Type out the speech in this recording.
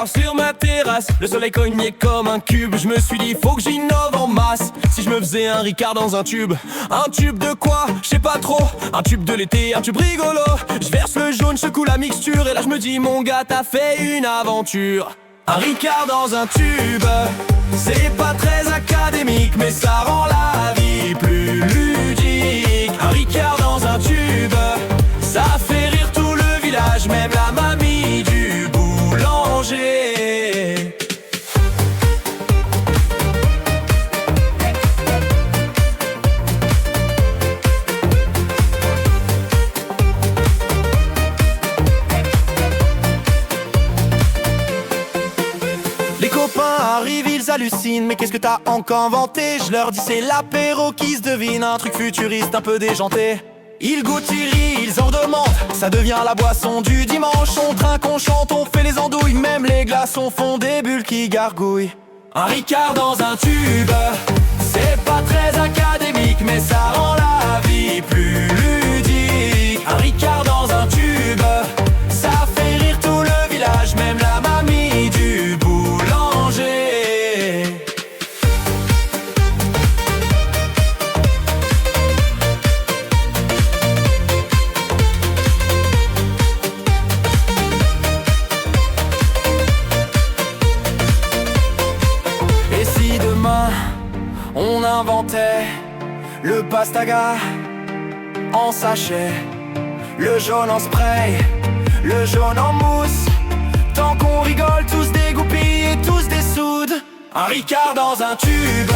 Ricard sur ma terrasse, le soleil cognait comme un cube. Je me suis dit faut que j'innove en masse. Si je me faisais un Ricard dans un tube de quoi, je sais pas trop. Un tube de l'été, un tube rigolo. Je verse le jaune, je secoue la mixture. Et là je me dis mon gars t'as fait une aventure. Un Ricard dans un tube, c'est pas très académique, mais ça rend la vie plus ludique. Un Ricard dans un tube, ça fait rire tout le village, même la mamie du boulanger. Les copains arrivent, ils hallucinent. Mais qu'est-ce que t'as encore inventé? Je leur dis c'est l'apéro qui se devine. Un truc futuriste un peu déjanté. Ils goûtent, ils rient, ils en redemandent. Ça devient la boisson du dimanche. On trinque, on chante, on fait les andouilles. Même les glaçons font des bulles qui gargouillent. Un Ricard dans un tube, c'est pas très académique, mais ça rend la vie plus ludique. Un Ricard dans un tube, ça fait rire tout le village, même la mamie du boulanger. Et si demain on inventait le pastaga en sachet, le jaune en spray, le jaune en mousse, tant qu'on rigole tous dégoupillés, tous dessoude. Un Ricard dans un tube,